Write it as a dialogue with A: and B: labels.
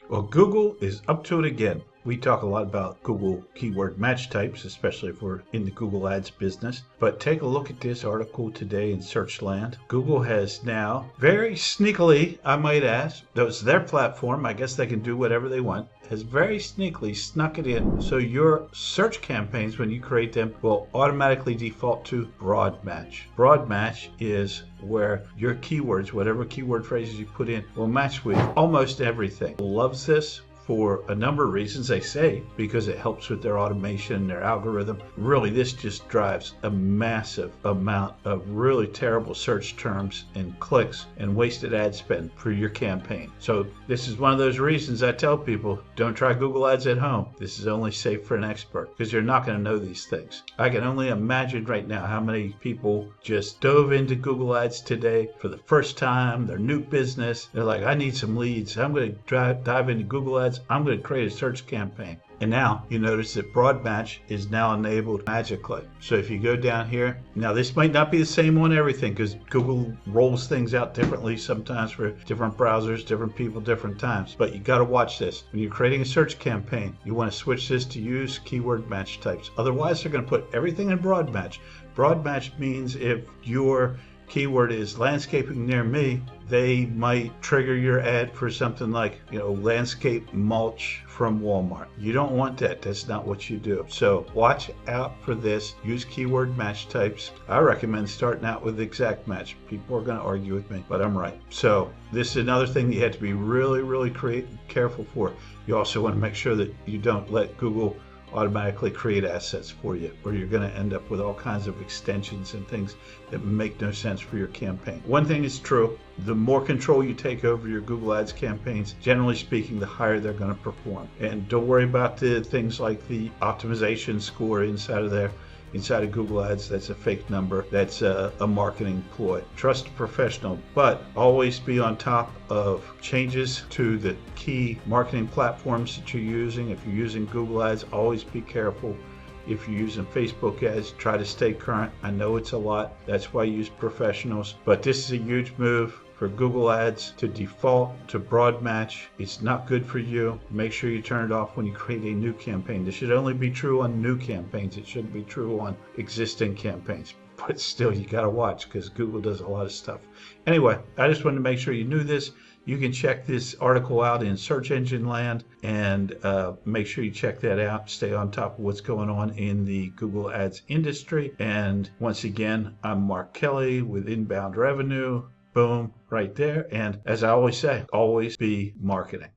A: Well, Google is up to it again. We talk a lot about Google keyword match types, especially if we're in the Google Ads business. But take a look at this article today in Searchland. Google has now, very sneakily, I might ask, that's their platform, I guess they can do whatever they want, has very sneakily snuck it in so your search campaigns, when you create them, will automatically default to broad match. Broad match is where your keywords, whatever keyword phrases you put in, will match with almost everything. Loves this for a number of reasons. They say because it helps with their automation, their algorithm. Really, this just drives a massive amount of really terrible search terms and clicks and wasted ad spend for your campaign. So this is one of those reasons I tell people, don't try Google Ads at home. This is only safe for an expert because you're not going to know these things. I can only imagine right now how many people just dove into Google Ads today for the first time, their new business. They're like, I need some leads. I'm going to dive into Google Ads. I'm going to create a search campaign. And now you notice that broad match is now enabled magically. So if you go down here, now this might not be the same on everything because Google rolls things out differently sometimes for different browsers, different people, different times. But you got to watch this. When you're creating a search campaign, you want to switch this to use keyword match types. Otherwise, they're going to put everything in broad match. Broad match means if your keyword is landscaping near me, they might trigger your ad for something like, landscape mulch from Walmart. You don't want that. That's not what you do. So watch out for this. Use keyword match types. I recommend starting out with exact match. People are going to argue with me, but I'm right. So this is another thing that you have to be really, really careful for. You also want to make sure that you don't let Google automatically create assets for you, or you're going to end up with all kinds of extensions and things that make no sense for your campaign. One thing is true, the more control you take over your Google Ads campaigns, generally speaking, the higher they're going to perform. And don't worry about the things like the optimization score inside of Google Ads. That's a fake number. That's a marketing ploy. Trust a professional, but always be on top of changes to the key marketing platforms that you're using. If you're using Google Ads, always be careful. If you're using Facebook ads, try to stay current. I know it's a lot. That's why I use professionals. But this is a huge move for Google Ads to default to broad match. It's not good for you. Make sure you turn it off when you create a new campaign. This should only be true on new campaigns. It shouldn't be true on existing campaigns. But still, you got to watch because Google does a lot of stuff. Anyway, I just wanted to make sure you knew this. You can check this article out in Search Engine Land and make sure you check that out. Stay on top of what's going on in the Google Ads industry. And once again, I'm Mark Kelly with Inbound Revenue. Boom, right there. And as I always say, always be marketing.